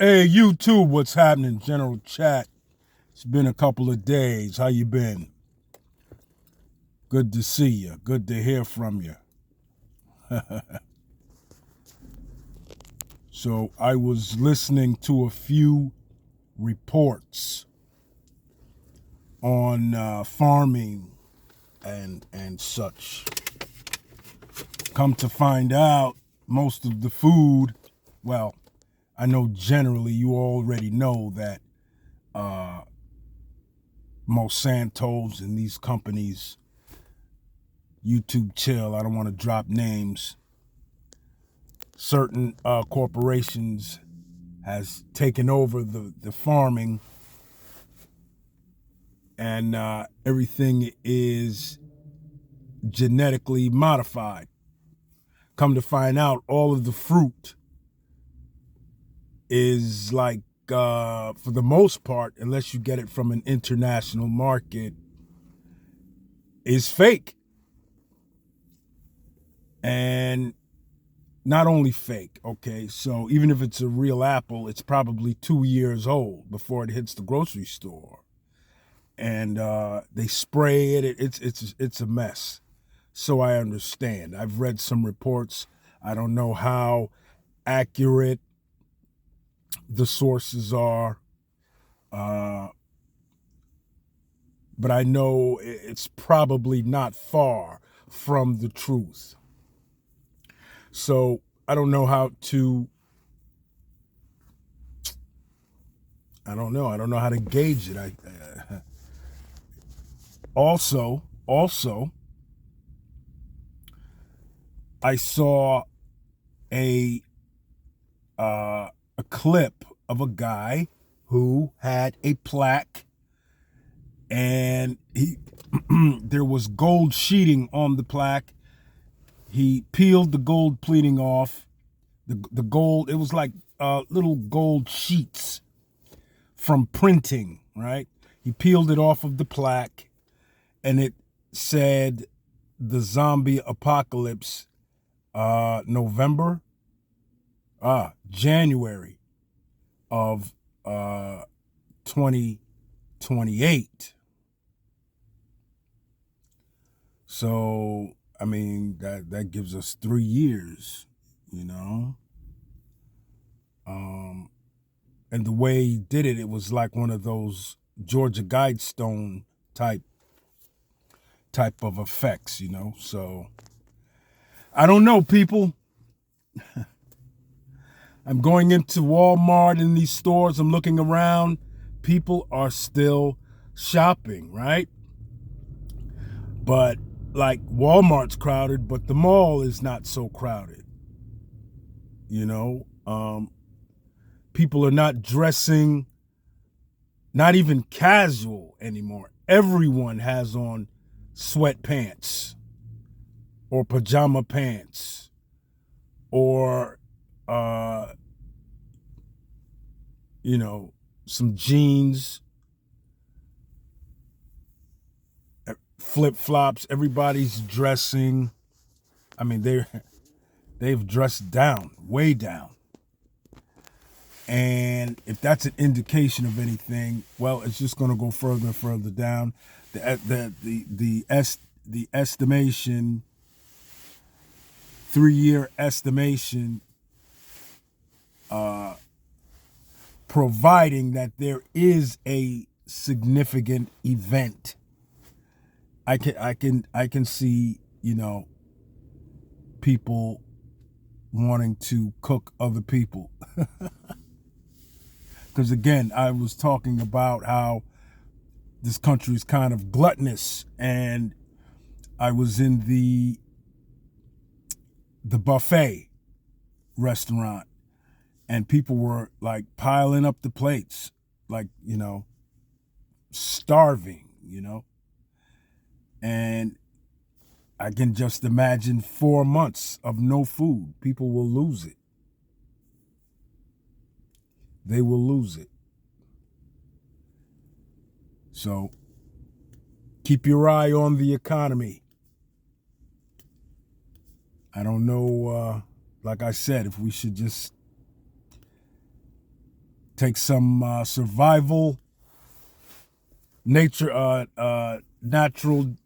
Hey, YouTube, what's happening? General chat. It's been a couple of days. How you been? Good to see you. Good to hear from you. So I was listening to a few reports on farming and such. Come to find out, most of the food, well, I know generally you already know that Monsanto's and these companies, YouTube chill, I don't want to drop names, certain corporations has taken over the farming, and everything is genetically modified. Come to find out, all of the fruit is like, for the most part, unless you get it from an international market, is fake. And not only fake, okay, so even if it's a real apple, it's probably 2 years old before it hits the grocery store. And they spray it. It's a mess. So I understand. I've read some reports. I don't know how accurate the sources are, but I know it's probably not far from the truth. So I don't know how to. I don't know. I don't know how to gauge it. Also, I saw a a clip of a guy who had a plaque, and he there was gold sheeting on the plaque. He peeled the gold pleating off. The gold, it was like little gold sheets from printing, right? He peeled it off of the plaque, and it said the zombie apocalypse, January of 2028. So, I mean, that gives us 3 years, you know? And the way he did it, it was like one of those Georgia Guidestone type of effects, you know? So, I don't know, people. I'm going into Walmart in these stores. I'm looking around. People are still shopping, right? But like Walmart's crowded, but the mall is not so crowded. You know, people are not dressing, not even casual anymore. Everyone has on sweatpants or pajama pants or, you know, some jeans, flip flops. Everybody's dressing. I mean, they've dressed down, way down. And if that's an indication of anything, well, it's just going to go further and further down. The estimation, 3-year estimation, providing that there is a significant event, I can see, you know, people wanting to cook other people. Because again, I was talking about how this country is kind of gluttonous, and I was in the buffet restaurant, and people were like piling up the plates, like, you know, starving, you know. And I can just imagine 4 months of no food. People will lose it. They will lose it. So keep your eye on the economy. I don't know, like I said, if we should just take some survival, natural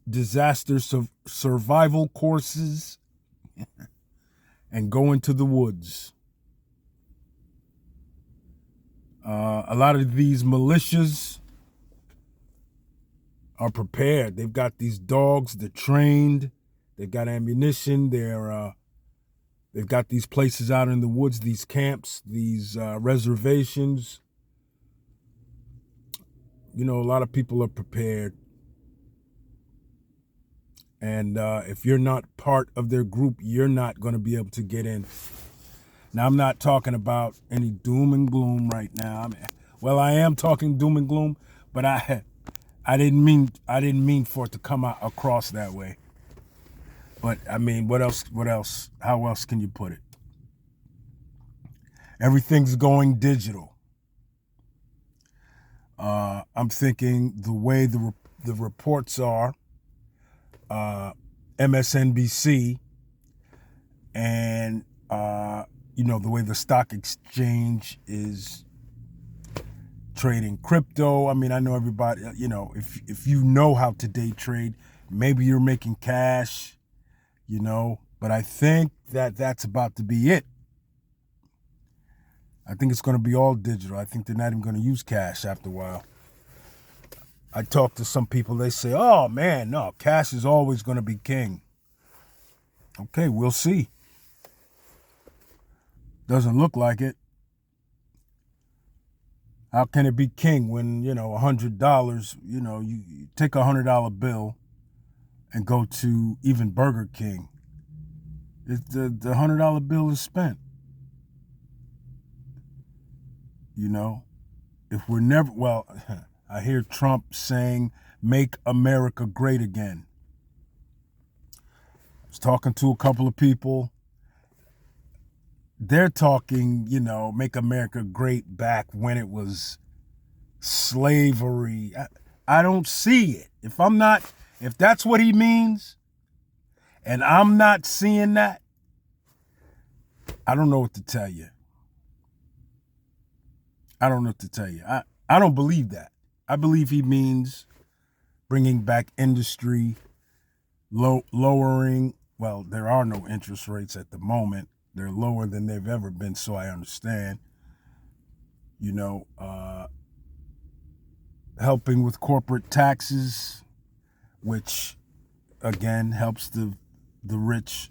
disaster survival courses, and go into the woods. A lot of these militias are prepared. They've got these dogs, they're trained, they've got ammunition, they've got these places out in the woods, these camps, these reservations. You know, a lot of people are prepared. And if you're not part of their group, you're not going to be able to get in. Now, I'm not talking about any doom and gloom right now. Well, I am talking doom and gloom, but I didn't mean for it to come out across that way. But I mean, what else? How else can you put it? Everything's going digital. I'm thinking the way the reports are, MSNBC, and the way the stock exchange is trading crypto. I mean, I know everybody, if you know how to day trade, maybe you're making cash, but I think that's about to be it. I think it's going to be all digital. I think they're not even going to use cash after a while. I talk to some people, they say, oh man, no, cash is always going to be king. Okay, we'll see. Doesn't look like it. How can it be king when, $100, you take a $100 bill and go to even Burger King. The $100 bill is spent. If we're never, I hear Trump saying, make America great again. I was talking to a couple of people. They're talking, make America great back when it was slavery. I don't see it. If that's what he means, and I'm not seeing that, I don't know what to tell you. I don't believe that. I believe he means bringing back industry, lowering, there are no interest rates at the moment. They're lower than they've ever been, so I understand. Helping with corporate taxes, which, again, helps the rich.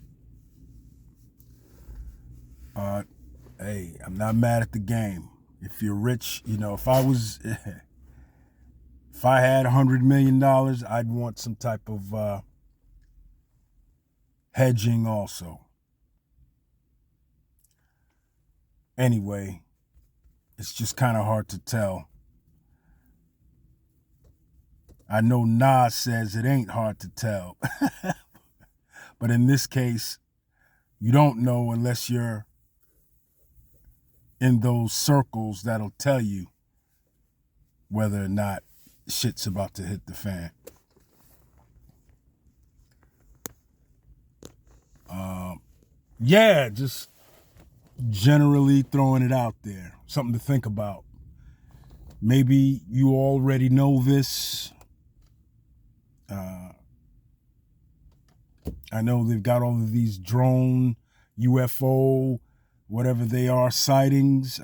Hey, I'm not mad at the game. If you're rich, if I had $100 million, I'd want some type of hedging also. Anyway, it's just kind of hard to tell. I know Nas says it ain't hard to tell. But in this case, you don't know unless you're in those circles that'll tell you whether or not shit's about to hit the fan. Just generally throwing it out there. Something to think about. Maybe you already know this. I know they've got all of these drone, UFO, whatever they are, sightings.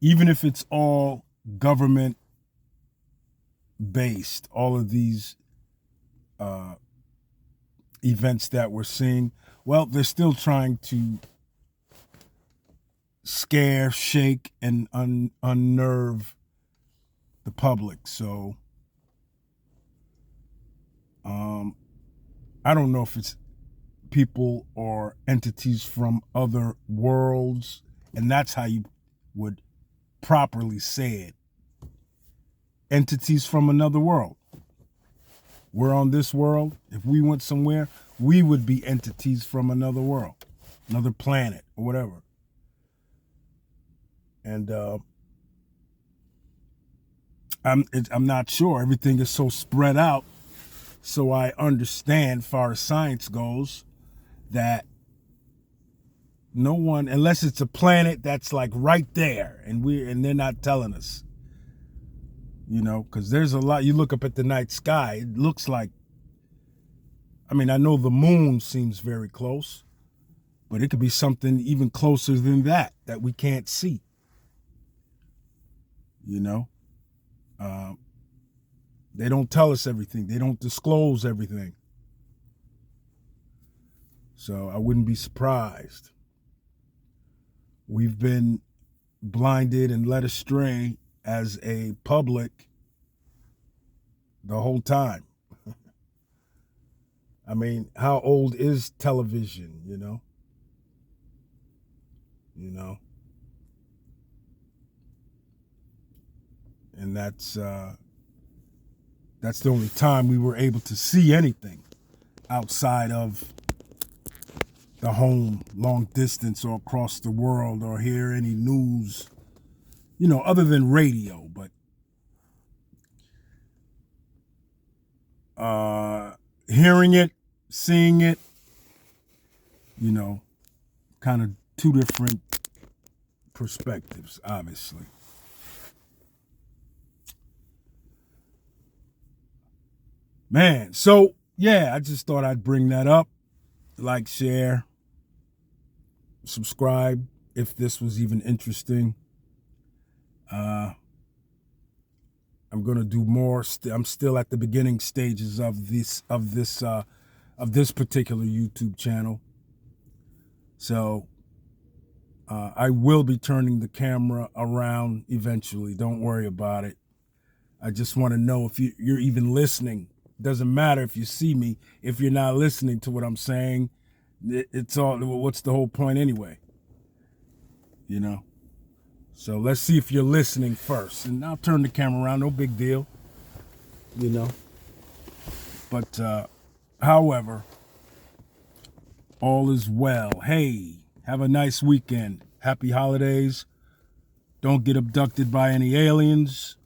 Even if it's all government based, all of these events that we're seeing, they're still trying to scare, shake, and unnerve the public. So I don't know if it's people or entities from other worlds, and that's how you would properly say it. Entities from another world. We're on this world. If we went somewhere, we would be entities from another world, another planet, or whatever. And I'm not sure. Everything is so spread out. So I understand, far as science goes, that No one, unless it's a planet that's like right there, and they're not telling us. Because there's a lot. You look up at the night sky, it looks like. I mean, I know the moon seems very close, but it could be something even closer than that we can't see. They don't tell us everything. They don't disclose everything. So I wouldn't be surprised. We've been blinded and led astray as a public the whole time. I mean, how old is television, And that's the only time we were able to see anything outside of the home, long distance, or across the world, or hear any news, other than radio. But hearing it, seeing it, kind of two different perspectives, obviously. Man, so yeah, I just thought I'd bring that up. Like, share, subscribe if this was even interesting. I'm gonna do more. I'm still at the beginning stages of this particular YouTube channel. So I will be turning the camera around eventually. Don't worry about it. I just want to know if you're even listening. Doesn't matter if you see me. If you're not listening to what I'm saying, it's all. What's the whole point anyway? So let's see if you're listening first, and I'll turn the camera around. No big deal. But however, all is well. Hey, have a nice weekend. Happy holidays. Don't get abducted by any aliens.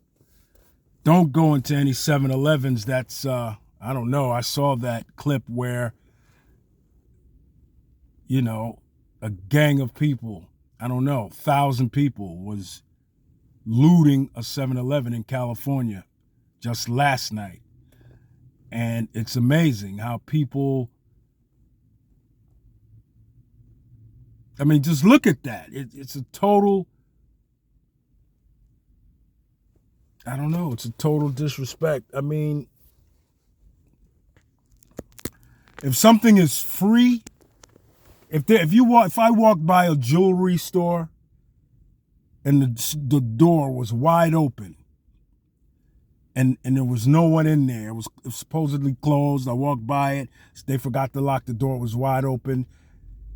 Don't go into any 7-Elevens. That's, I don't know. I saw that clip where, a gang of people, I don't know, 1,000 people was looting a 7-Eleven in California just last night. And it's amazing how people, I mean, just look at that. It's a total, I don't know, it's a total disrespect. I mean, if something is free, if I walk by a jewelry store and the door was wide open and there was no one in there, it was supposedly closed, I walked by it, they forgot to lock the door, it was wide open,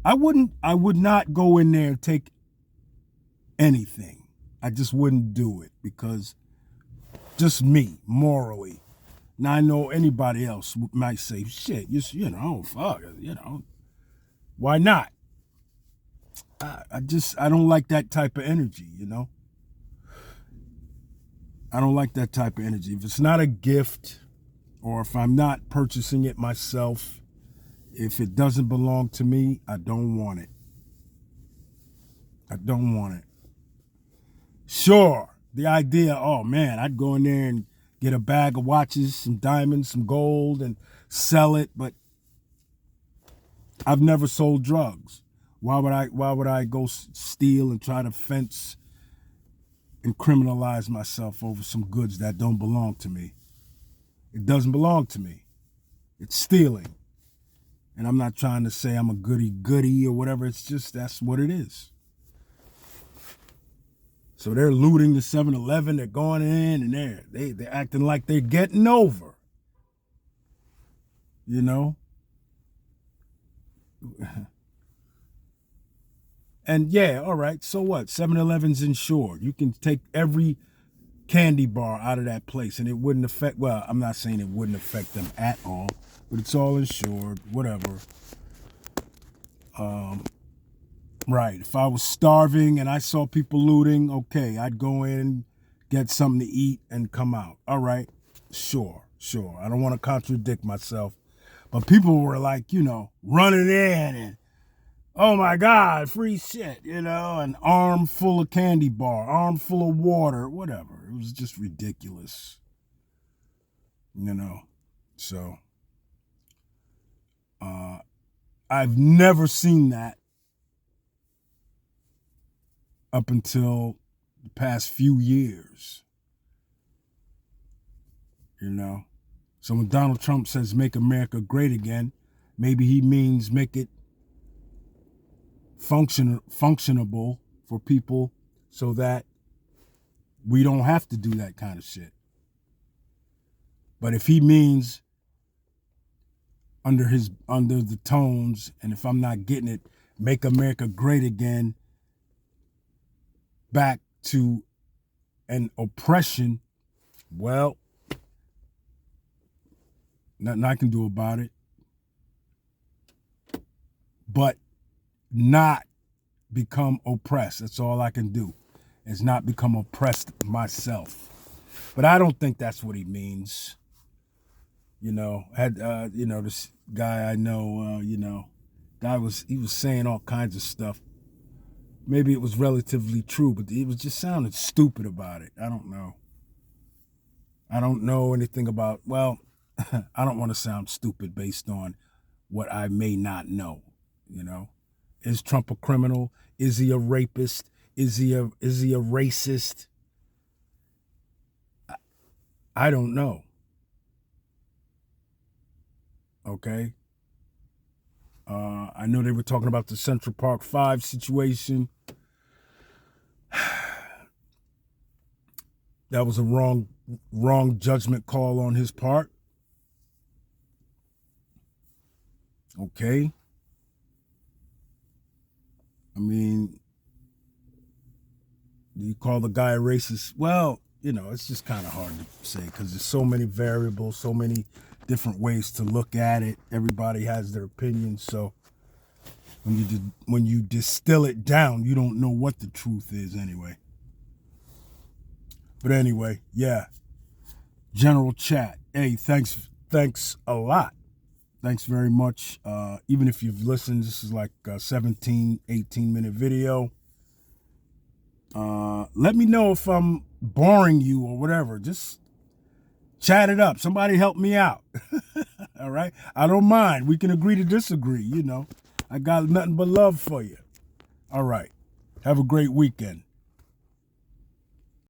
I would not go in there and take anything. I just wouldn't do it, because just me, morally. Now, I know anybody else might say, shit, fuck, why not? I don't like that type of energy, I don't like that type of energy. If it's not a gift, or if I'm not purchasing it myself, if it doesn't belong to me, I don't want it. I don't want it. Sure, the idea, oh man, I'd go in there and get a bag of watches, some diamonds, some gold, and sell it, but I've never sold drugs. Why would I go steal and try to fence and criminalize myself over some goods that don't belong to me? It doesn't belong to me. It's stealing. And I'm not trying to say I'm a goody or whatever. It's just, that's what it is. So they're looting the 7-Eleven. They're going in and they're acting like they're getting over. And yeah, all right, so what? 7-Eleven's insured. You can take every candy bar out of that place and it wouldn't affect, well, I'm not saying it wouldn't affect them at all, but it's all insured, whatever. Right, if I was starving and I saw people looting, okay, I'd go in, get something to eat, and come out. All right, sure. I don't want to contradict myself. But people were like, running in and, oh my God, free shit, you know, an arm full of candy bar, arm full of water, whatever. It was just ridiculous, you know. So, I've never seen that up until the past few years, you know. So when Donald Trump says make America great again, maybe he means make it functionable for people so that we don't have to do that kind of shit. But if he means under the tones, and if I'm not getting it, make America great again, back to an oppression, well, nothing I can do about it. But not become oppressed. That's all I can do, is not become oppressed myself. But I don't think that's what he means. You know, this guy I know, he was saying all kinds of stuff. Maybe it was relatively true, but it was just sounding stupid about it. I don't know. I don't know anything about, well, I don't want to sound stupid based on what I may not know, you know. Is Trump a criminal? Is he a rapist? Is he a racist? I don't know. Okay. I know they were talking about the Central Park 5 situation. That was a wrong judgment call on his part. Okay. I mean, do you call the guy a racist? Well, it's just kind of hard to say because there's so many variables, so many different ways to look at it. Everybody has their opinion. So when you distill it down, you don't know what the truth is anyway. But anyway, yeah. General chat. Hey, thanks a lot. Thanks very much. Even if you've listened, this is like a 17, 18-minute video. Let me know if I'm boring you or whatever. Just chat it up. Somebody help me out. All right? I don't mind. We can agree to disagree, I got nothing but love for you. All right. Have a great weekend.